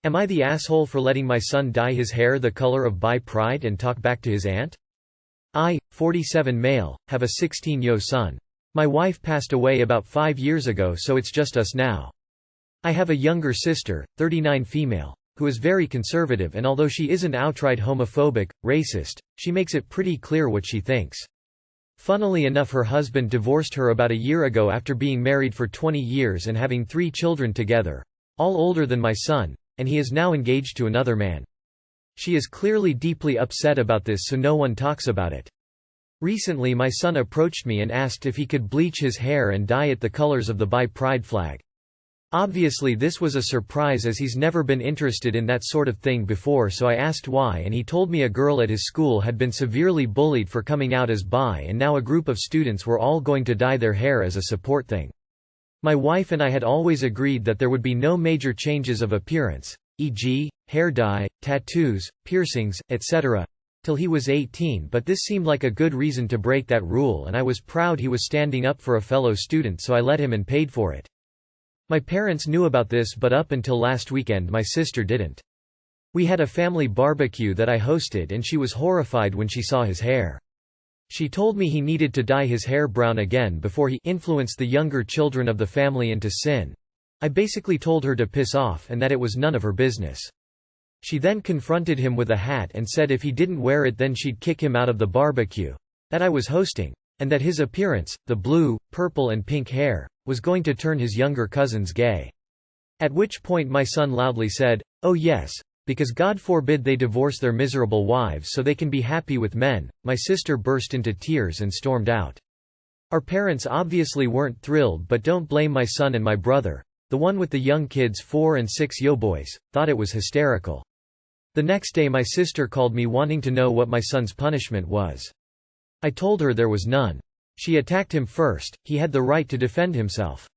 Am I the asshole for letting my son dye his hair the color of bi pride and talk back to his aunt? I, 47 male, have a 16-year-old son. My wife passed away about 5 years ago, so it's just us now. I have a younger sister, 39 female, who is very conservative, and although she isn't outright homophobic, racist, she makes it pretty clear what she thinks. Funnily enough, her husband divorced her about a year ago after being married for 20 years and having 3 children together, all older than my son, and he is now engaged to another man. She is clearly deeply upset about this, so no one talks about it. Recently my son approached me and asked if he could bleach his hair and dye it the colors of the bi pride flag. Obviously this was a surprise as he's never been interested in that sort of thing before, so I asked why, and he told me a girl at his school had been severely bullied for coming out as bi, and now a group of students were all going to dye their hair as a support thing. My wife and I had always agreed that there would be no major changes of appearance, e.g., hair dye, tattoos, piercings, etc., till he was 18, but this seemed like a good reason to break that rule, and I was proud he was standing up for a fellow student, so I let him and paid for it. My parents knew about this, but up until last weekend my sister didn't. We had a family barbecue that I hosted and she was horrified when she saw his hair. She told me he needed to dye his hair brown again before he influenced the younger children of the family into sin. I basically told her to piss off and that it was none of her business. She then confronted him with a hat and said if he didn't wear it then she'd kick him out of the barbecue that I was hosting, and that his appearance, the blue, purple and pink hair, was going to turn his younger cousins gay. At which point my son loudly said, "Oh yes, because God forbid they divorce their miserable wives so they can be happy with men." My sister burst into tears and stormed out. Our parents obviously weren't thrilled, but don't blame my son and my brother, the one with the young kids 4 and 6 boys, thought it was hysterical. The next day my sister called me wanting to know what my son's punishment was. I told her there was none. She attacked him first, he had the right to defend himself.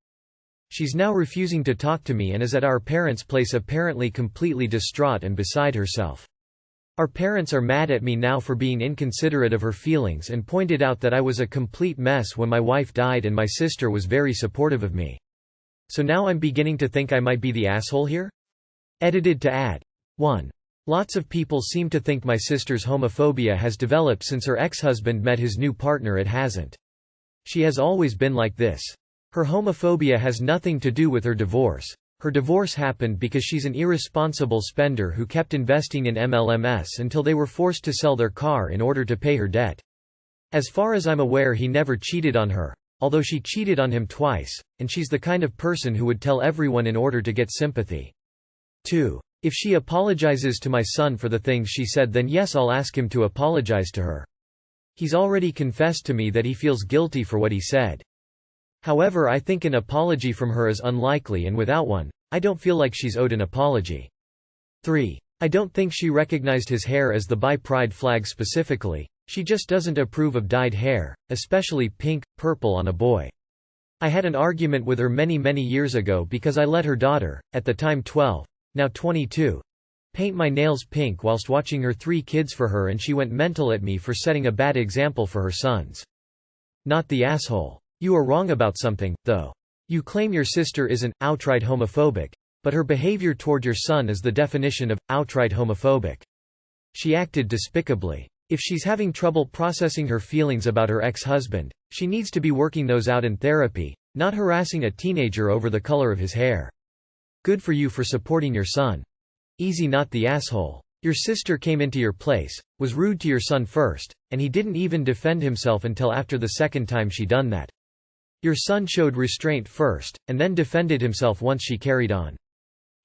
She's now refusing to talk to me and is at our parents' place apparently completely distraught and beside herself. Our parents are mad at me now for being inconsiderate of her feelings and pointed out that I was a complete mess when my wife died and my sister was very supportive of me. So now I'm beginning to think I might be the asshole here? Edited to add. 1. Lots of people seem to think my sister's homophobia has developed since her ex-husband met his new partner. It hasn't. She has always been like this. Her homophobia has nothing to do with her divorce. Her divorce happened because she's an irresponsible spender who kept investing in MLMs until they were forced to sell their car in order to pay her debt. As far as I'm aware, he never cheated on her, although she cheated on him twice, and she's the kind of person who would tell everyone in order to get sympathy. 2. If she apologizes to my son for the things she said, then yes, I'll ask him to apologize to her. He's already confessed to me that he feels guilty for what he said. However, I think an apology from her is unlikely, and without one, I don't feel like she's owed an apology. 3. I don't think she recognized his hair as the bi pride flag specifically, she just doesn't approve of dyed hair, especially pink, purple on a boy. I had an argument with her many years ago because I let her daughter, at the time 12, now 22, paint my nails pink whilst watching her 3 kids for her, and she went mental at me for setting a bad example for her sons. Not the asshole. You are wrong about something, though. You claim your sister isn't outright homophobic, but her behavior toward your son is the definition of outright homophobic. She acted despicably. If she's having trouble processing her feelings about her ex-husband, she needs to be working those out in therapy, not harassing a teenager over the color of his hair. Good for you for supporting your son. Easy, not the asshole. Your sister came into your place, was rude to your son first, and he didn't even defend himself until after the second time she done that. Your son showed restraint first, and then defended himself once she carried on.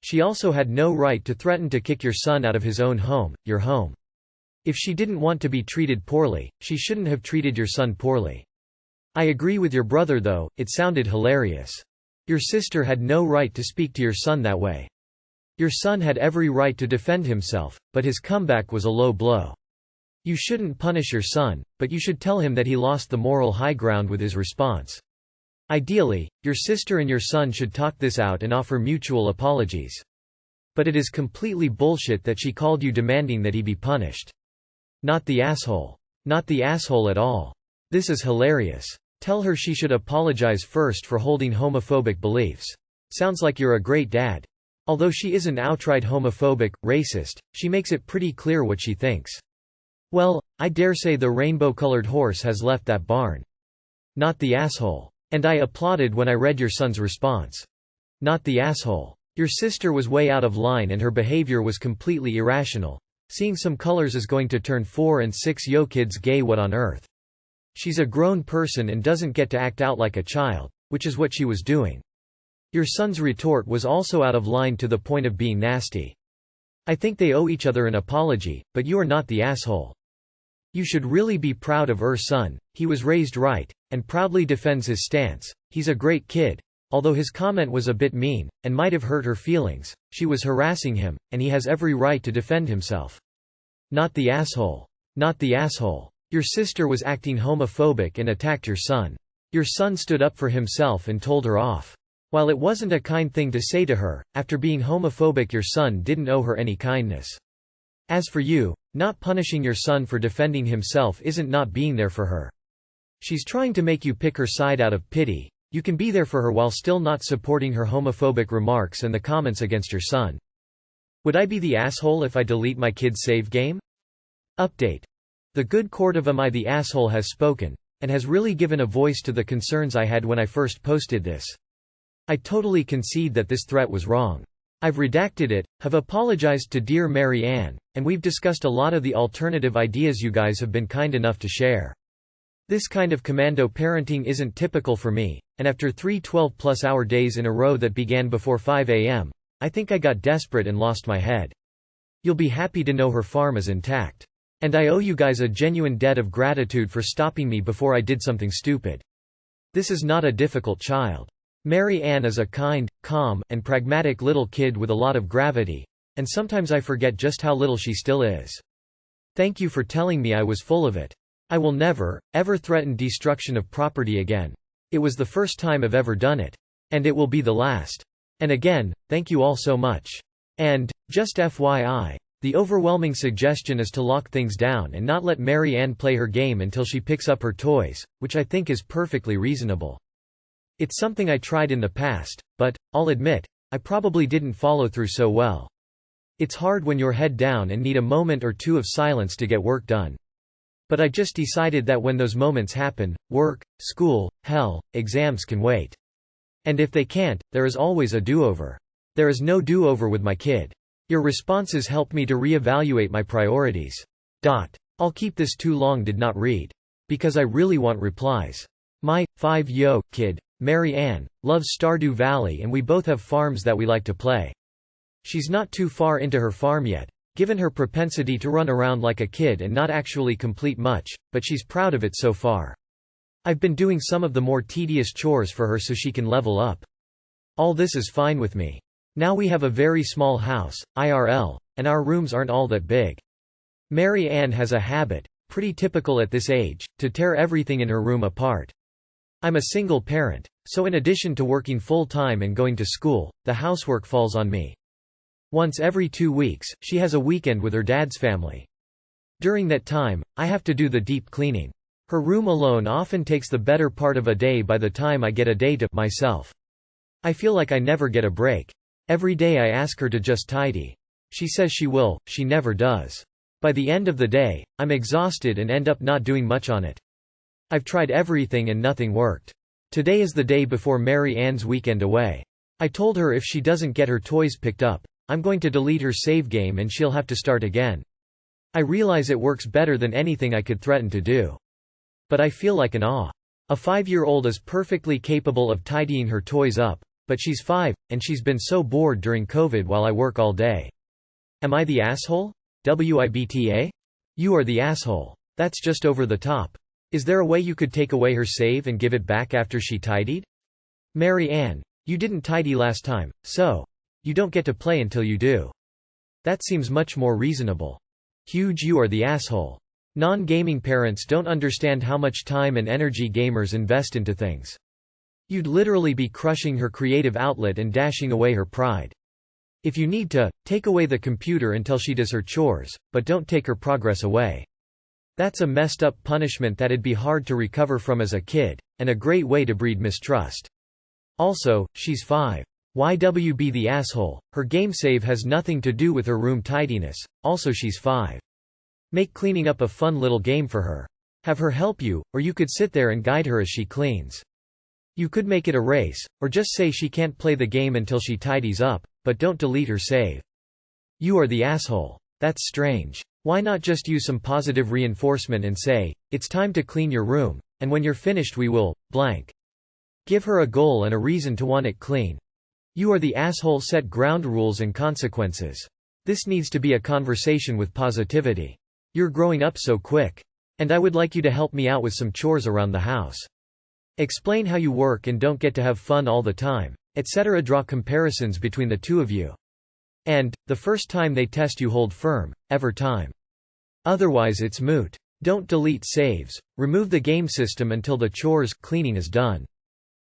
She also had no right to threaten to kick your son out of his own home, your home. If she didn't want to be treated poorly, she shouldn't have treated your son poorly. I agree with your brother though, it sounded hilarious. Your sister had no right to speak to your son that way. Your son had every right to defend himself, but his comeback was a low blow. You shouldn't punish your son, but you should tell him that he lost the moral high ground with his response. Ideally, your sister and your son should talk this out and offer mutual apologies. But it is completely bullshit that she called you demanding that he be punished. Not the asshole. Not the asshole at all. This is hilarious. Tell her she should apologize first for holding homophobic beliefs. Sounds like you're a great dad. Although she isn't outright homophobic, racist, she makes it pretty clear what she thinks. Well, I dare say the rainbow-colored horse has left that barn. Not the asshole. And I applauded when I read your son's response. Not the asshole. Your sister was way out of line and her behavior was completely irrational. Seeing some colors is going to turn 4 and 6 yo kids gay, what on earth? She's a grown person and doesn't get to act out like a child, which is what she was doing. Your son's retort was also out of line to the point of being nasty. I think they owe each other an apology, but you are not the asshole. You should really be proud of your son. He was raised right, and proudly defends his stance. He's a great kid. Although his comment was a bit mean, and might have hurt her feelings, she was harassing him, and he has every right to defend himself. Not the asshole. Not the asshole. Your sister was acting homophobic and attacked your son. Your son stood up for himself and told her off. While it wasn't a kind thing to say to her, after being homophobic your son didn't owe her any kindness. As for you, not punishing your son for defending himself isn't not being there for her. She's trying to make you pick her side out of pity. You can be there for her while still not supporting her homophobic remarks and the comments against your son. Would I be the asshole if I delete my kid's save game? Update. The good court of Am I the Asshole has spoken, and has really given a voice to the concerns I had when I first posted this. I totally concede that this threat was wrong. I've redacted it, have apologized to dear Mary Ann, and we've discussed a lot of the alternative ideas you guys have been kind enough to share. This kind of commando parenting isn't typical for me, and after 3 12-plus hour days in a row that began before 5 a.m., I think I got desperate and lost my head. You'll be happy to know her farm is intact. And I owe you guys a genuine debt of gratitude for stopping me before I did something stupid. This is not a difficult child. Mary Ann is a kind, calm, and pragmatic little kid with a lot of gravity, and sometimes I forget just how little she still is. Thank you for telling me I was full of it. I will never, ever threaten destruction of property again. It was the first time I've ever done it. And it will be the last. And again, thank you all so much. And, just FYI, the overwhelming suggestion is to lock things down and not let Mary Ann play her game until she picks up her toys, which I think is perfectly reasonable. It's something I tried in the past, but, I'll admit, I probably didn't follow through so well. It's hard when you're head down and need a moment or two of silence to get work done. But I just decided that when those moments happen, work, school, hell, exams can wait. And if they can't, there is always a do-over. There is no do-over with my kid. Your responses helped me to re-evaluate my priorities. I'll keep this too long did not read. Because I really want replies. My 5-yo kid, Mary Ann, loves Stardew Valley and we both have farms that we like to play. She's not too far into her farm yet, given her propensity to run around like a kid and not actually complete much, but she's proud of it so far. I've been doing some of the more tedious chores for her so she can level up. All this is fine with me. Now we have a very small house, IRL, and our rooms aren't all that big. Mary Ann has a habit, pretty typical at this age, to tear everything in her room apart. I'm a single parent, so in addition to working full-time and going to school, the housework falls on me. Once every 2 weeks, she has a weekend with her dad's family. During that time, I have to do the deep cleaning. Her room alone often takes the better part of a day by the time I get a day to myself. I feel like I never get a break. Every day I ask her to just tidy. She says she will, she never does. By the end of the day, I'm exhausted and end up not doing much on it. I've tried everything and nothing worked. Today is the day before Mary Ann's weekend away. I told her if she doesn't get her toys picked up, I'm going to delete her save game and she'll have to start again. I realize it works better than anything I could threaten to do. But I feel like an awe. A 5-year-old is perfectly capable of tidying her toys up, but she's 5, and she's been so bored during COVID while I work all day. Am I the asshole? WIBTA? You are the asshole. That's just over the top. Is there a way you could take away her save and give it back after she tidied? Mary Ann, you didn't tidy last time, so you don't get to play until you do. That seems much more reasonable. Huge, you are the asshole. Non-gaming parents don't understand how much time and energy gamers invest into things. You'd literally be crushing her creative outlet and dashing away her pride. If you need to, take away the computer until she does her chores, but don't take her progress away. That's a messed up punishment that'd be hard to recover from as a kid, and a great way to breed mistrust. Also, she's 5. Why be the asshole? Her game save has nothing to do with her room tidiness, also she's 5. Make cleaning up a fun little game for her. Have her help you, or you could sit there and guide her as she cleans. You could make it a race, or just say she can't play the game until she tidies up, but don't delete her save. You are the asshole. That's strange. Why not just use some positive reinforcement and say, it's time to clean your room, and when you're finished we will, blank. Give her a goal and a reason to want it clean. You are the asshole. Set ground rules and consequences. This needs to be a conversation with positivity. You're growing up so quick. And I would like you to help me out with some chores around the house. Explain how you work and don't get to have fun all the time, etc. Draw comparisons between the two of you. And, the first time they test you, hold firm, every time. Otherwise it's moot. Don't delete saves. Remove the game system until the chores cleaning is done.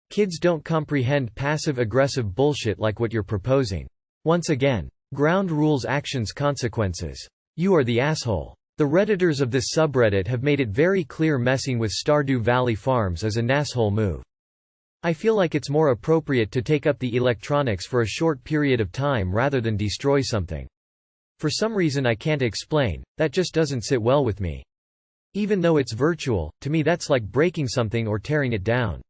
Kids don't comprehend passive-aggressive bullshit like what you're proposing. Once again, ground rules, actions, consequences. You are the asshole. The Redditors of this subreddit have made it very clear messing with Stardew Valley Farms is an asshole move. I feel like it's more appropriate to take up the electronics for a short period of time rather than destroy something. For some reason I can't explain, that just doesn't sit well with me. Even though it's virtual, to me that's like breaking something or tearing it down.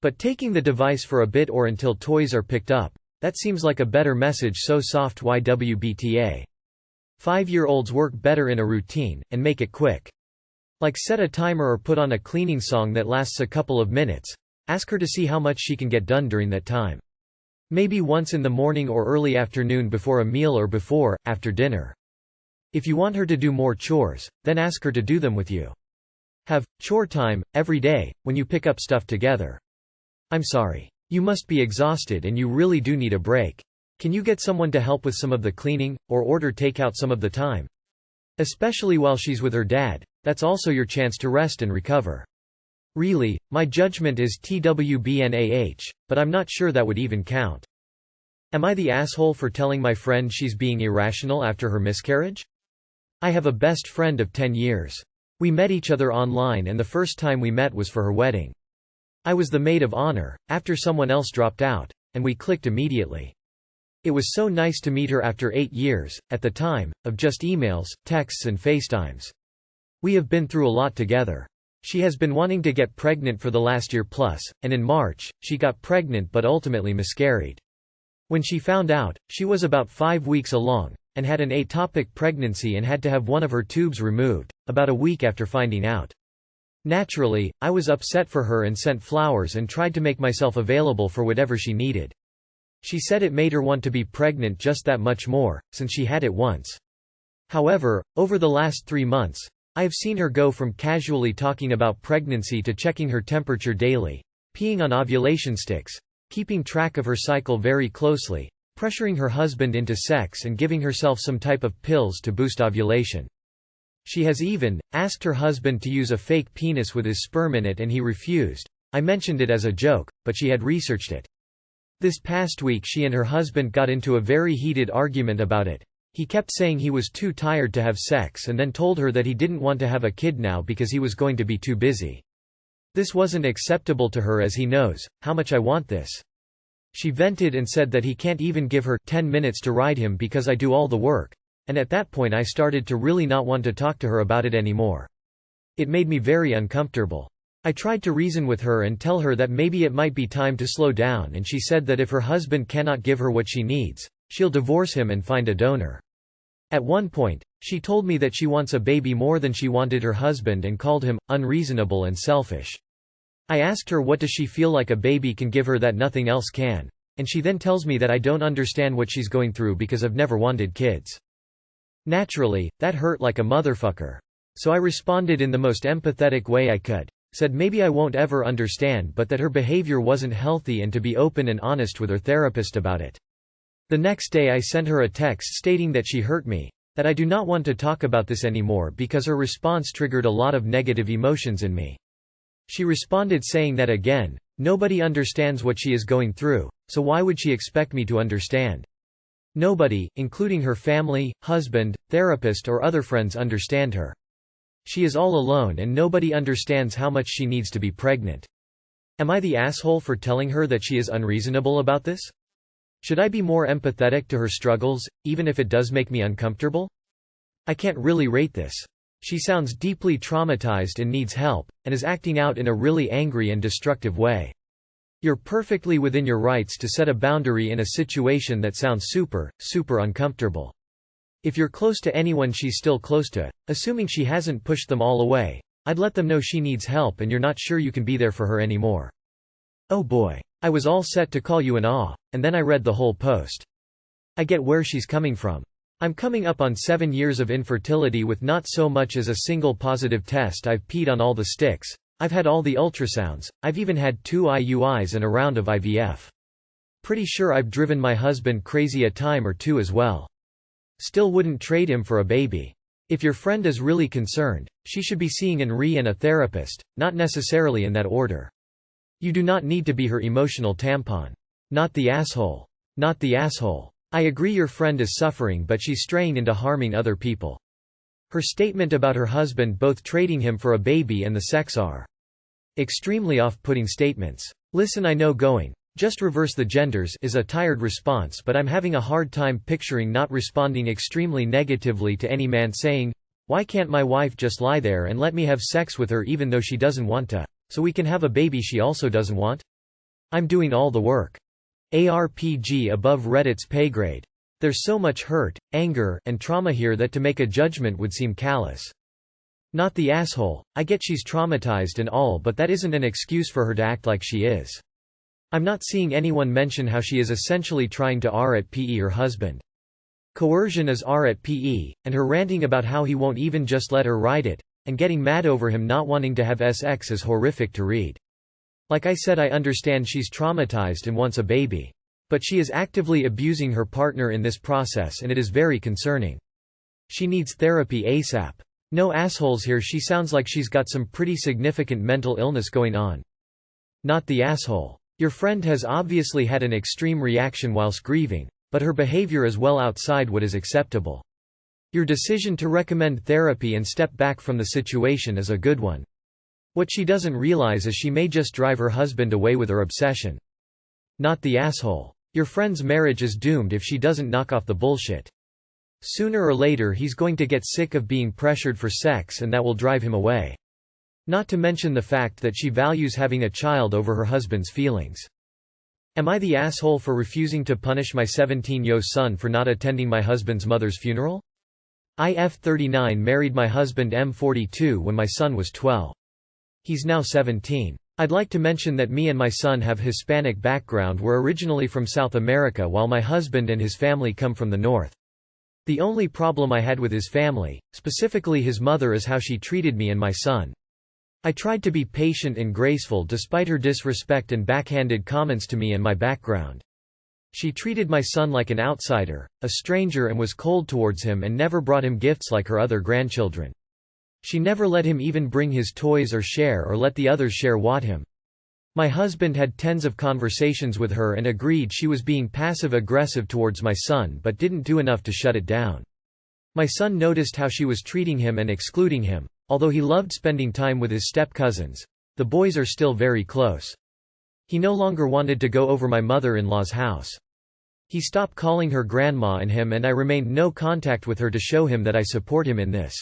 But taking the device for a bit or until toys are picked up, that seems like a better message. So soft. YWBTA. 5-year-olds work better in a routine, and make it quick. Like set a timer or put on a cleaning song that lasts a couple of minutes. Ask her to see how much she can get done during that time. Maybe once in the morning or early afternoon before a meal or before, after dinner. If you want her to do more chores, then ask her to do them with you. Have chore time every day, when you pick up stuff together. I'm sorry. You must be exhausted and you really do need a break. Can you get someone to help with some of the cleaning, or order takeout some of the time? Especially while she's with her dad, that's also your chance to rest and recover. Really, my judgment is TWBNAH, but I'm not sure that would even count. Am I the asshole for telling my friend she's being irrational after her miscarriage? I have a best friend of 10 years. We met each other online and the first time we met was for her wedding. I was the maid of honor, after someone else dropped out, and we clicked immediately. It was so nice to meet her after 8 years, at the time, of just emails, texts and FaceTimes. We have been through a lot together. She has been wanting to get pregnant for the last year plus, and in March, she got pregnant but ultimately miscarried. When she found out, she was about 5 weeks along, and had an ectopic pregnancy and had to have one of her tubes removed, about a week after finding out. Naturally, I was upset for her and sent flowers and tried to make myself available for whatever she needed. She said it made her want to be pregnant just that much more, since she had it once. However, over the last 3 months, I have seen her go from casually talking about pregnancy to checking her temperature daily, peeing on ovulation sticks, keeping track of her cycle very closely, pressuring her husband into sex and giving herself some type of pills to boost ovulation. She has even asked her husband to use a fake penis with his sperm in it and he refused. I mentioned it as a joke, but she had researched it. This past week she and her husband got into a very heated argument about it. He kept saying he was too tired to have sex and then told her that he didn't want to have a kid now because he was going to be too busy. This wasn't acceptable to her as he knows how much I want this. She vented and said that he can't even give her 10 minutes to ride him because I do all the work, and at that point I started to really not want to talk to her about it anymore. It made me very uncomfortable. I tried to reason with her and tell her that maybe it might be time to slow down, and she said that if her husband cannot give her what she needs, she'll divorce him and find a donor. At one point, she told me that she wants a baby more than she wanted her husband and called him unreasonable and selfish. I asked her what does she feel like a baby can give her that nothing else can, and she then tells me that I don't understand what she's going through because I've never wanted kids. Naturally, that hurt like a motherfucker. So I responded in the most empathetic way I could. Said maybe I won't ever understand but that her behavior wasn't healthy and to be open and honest with her therapist about it. The next day I sent her a text stating that she hurt me, that I do not want to talk about this anymore because her response triggered a lot of negative emotions in me. She responded saying that again, nobody understands what she is going through, so why would she expect me to understand? Nobody, including her family, husband, therapist or other friends understand her. She is all alone and nobody understands how much she needs to be pregnant. Am I the asshole for telling her that she is unreasonable about this? Should I be more empathetic to her struggles, even if it does make me uncomfortable? I can't really rate this. She sounds deeply traumatized and needs help, and is acting out in a really angry and destructive way. You're perfectly within your rights to set a boundary in a situation that sounds super uncomfortable. If you're close to anyone she's still close to, assuming she hasn't pushed them all away, I'd let them know she needs help and you're not sure you can be there for her anymore. Oh boy. I was all set to call you an aw, and then I read the whole post. I get where she's coming from. I'm coming up on 7 years of infertility with not so much as a single positive test. I've peed on all the sticks, I've had all the ultrasounds, I've even had 2 IUIs and a round of IVF. Pretty sure I've driven my husband crazy a time or two as well. Still wouldn't trade him for a baby. If your friend is really concerned, she should be seeing and a therapist, not necessarily in that order. You do not need to be her emotional tampon. Not the asshole. Not the asshole. I agree your friend is suffering, but she's straying into harming other people. Her statement about her husband both trading him for a baby and the sex are extremely off-putting statements. Listen, I know going, just reverse the genders is a tired response, but I'm having a hard time picturing not responding extremely negatively to any man saying, "Why can't my wife just lie there and let me have sex with her even though she doesn't want to? So we can have a baby she also doesn't want? I'm doing all the work." ARPG above Reddit's pay grade. There's so much hurt, anger, and trauma here that to make a judgment would seem callous. Not the asshole. I get she's traumatized and all, but that isn't an excuse for her to act like she is. I'm not seeing anyone mention how she is essentially trying to RAPE her husband. Coercion is RAPE, and her ranting about how he won't even just let her ride it, and getting mad over him not wanting to have sex is horrific to read. Like I said, I understand she's traumatized and wants a baby. But she is actively abusing her partner in this process and it is very concerning. She needs therapy ASAP. No assholes here. She sounds like she's got some pretty significant mental illness going on. Not the asshole. Your friend has obviously had an extreme reaction whilst grieving, but her behavior is well outside what is acceptable. Your decision to recommend therapy and step back from the situation is a good one. What she doesn't realize is she may just drive her husband away with her obsession. Not the asshole. Your friend's marriage is doomed if she doesn't knock off the bullshit. Sooner or later he's going to get sick of being pressured for sex and that will drive him away. Not to mention the fact that she values having a child over her husband's feelings. Am I the asshole for refusing to punish my 17-year-old son for not attending my husband's mother's funeral? IF39 married my husband M42 when my son was 12. He's now 17. I'd like to mention that me and my son have Hispanic background. We're originally from South America while my husband and his family come from the north. The only problem I had with his family, specifically his mother, is how she treated me and my son. I tried to be patient and graceful despite her disrespect and backhanded comments to me and my background. She treated my son like an outsider, a stranger, and was cold towards him and never brought him gifts like her other grandchildren. She never let him even bring his toys or let the others share what him. My husband had tens of conversations with her and agreed she was being passive-aggressive towards my son but didn't do enough to shut it down. My son noticed how she was treating him and excluding him. Although he loved spending time with his step-cousins, the boys are still very close. He no longer wanted to go over my mother-in-law's house. He stopped calling her grandma and him, and I remained no contact with her to show him that I support him in this.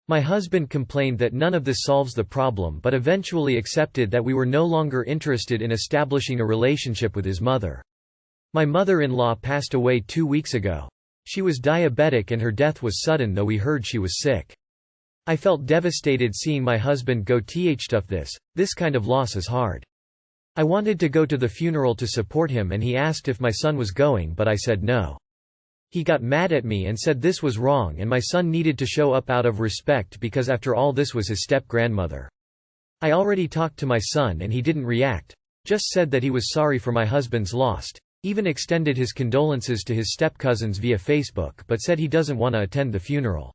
My husband complained that none of this solves the problem but eventually accepted that we were no longer interested in establishing a relationship with his mother. My mother-in-law passed away 2 weeks ago. She was diabetic and her death was sudden, though we heard she was sick. I felt devastated seeing my husband go tough. This kind of loss is hard. I wanted to go to the funeral to support him and he asked if my son was going, but I said no. He got mad at me and said this was wrong and my son needed to show up out of respect because after all this was his step-grandmother. I already talked to my son and he didn't react, just said that he was sorry for my husband's loss, even extended his condolences to his step-cousins via Facebook but said he doesn't want to attend the funeral.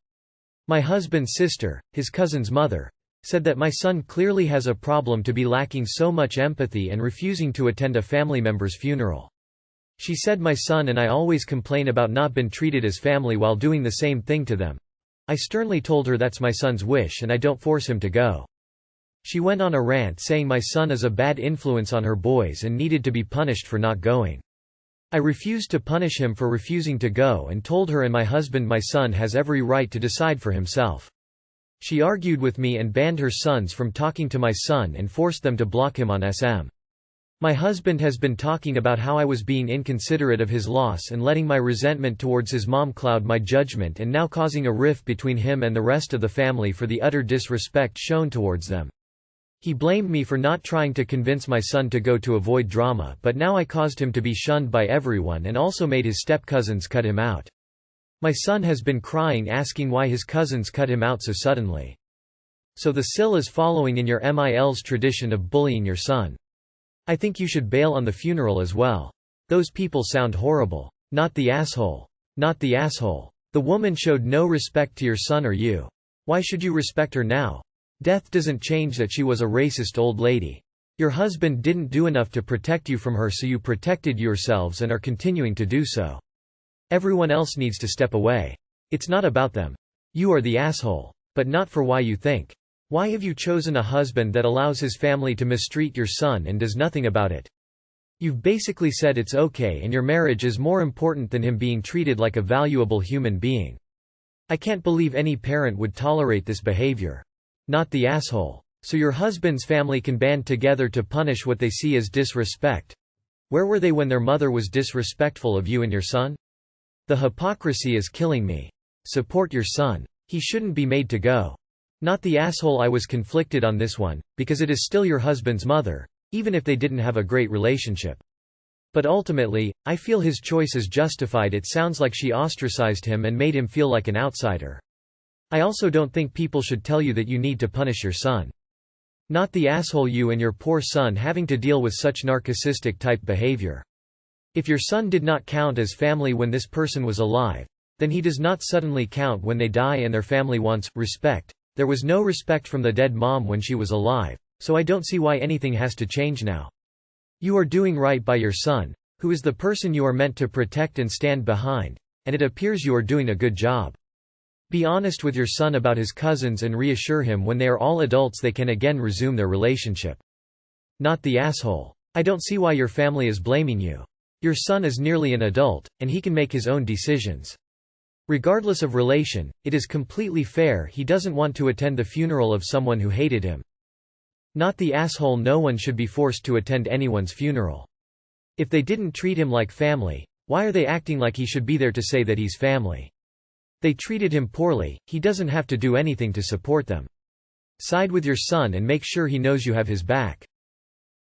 My husband's sister, his cousin's mother, said that my son clearly has a problem to be lacking so much empathy and refusing to attend a family member's funeral. She said my son and I always complain about not being treated as family while doing the same thing to them. I sternly told her that's my son's wish and I don't force him to go. She went on a rant saying my son is a bad influence on her boys and needed to be punished for not going. I refused to punish him for refusing to go and told her and my husband my son has every right to decide for himself. She argued with me and banned her sons from talking to my son and forced them to block him on SM. My husband has been talking about how I was being inconsiderate of his loss and letting my resentment towards his mom cloud my judgment and now causing a rift between him and the rest of the family for the utter disrespect shown towards them. He blamed me for not trying to convince my son to go to avoid drama, but now I caused him to be shunned by everyone and also made his step-cousins cut him out. My son has been crying asking why his cousins cut him out so suddenly. So the SIL is following in your MIL's tradition of bullying your son. I think you should bail on the funeral as well. Those people sound horrible. Not the asshole. Not the asshole. The woman showed no respect to your son or you. Why should you respect her now? Death doesn't change that she was a racist old lady. Your husband didn't do enough to protect you from her, so you protected yourselves and are continuing to do so. Everyone else needs to step away. It's not about them. You are the asshole. But not for why you think. Why have you chosen a husband that allows his family to mistreat your son and does nothing about it? You've basically said it's okay and your marriage is more important than him being treated like a valuable human being. I can't believe any parent would tolerate this behavior. Not the asshole. So your husband's family can band together to punish what they see as disrespect. Where were they when their mother was disrespectful of you and your son? The hypocrisy is killing me. Support your son. He shouldn't be made to go. Not the asshole. I was conflicted on this one, because it is still your husband's mother, even if they didn't have a great relationship. But ultimately, I feel his choice is justified. It sounds like she ostracized him and made him feel like an outsider. I also don't think people should tell you that you need to punish your son. Not the asshole. You and your poor son having to deal with such narcissistic type behavior. If your son did not count as family when this person was alive, then he does not suddenly count when they die, and their family wants respect. There was no respect from the dead mom when she was alive, so I don't see why anything has to change now. You are doing right by your son, who is the person you are meant to protect and stand behind, and it appears you are doing a good job. Be honest with your son about his cousins and reassure him when they are all adults they can again resume their relationship. Not the asshole. I don't see why your family is blaming you. Your son is nearly an adult, and he can make his own decisions. Regardless of relation, it is completely fair he doesn't want to attend the funeral of someone who hated him. Not the asshole. No one should be forced to attend anyone's funeral. If they didn't treat him like family, why are they acting like he should be there to say that he's family? They treated him poorly, he doesn't have to do anything to support them. Side with your son and make sure he knows you have his back.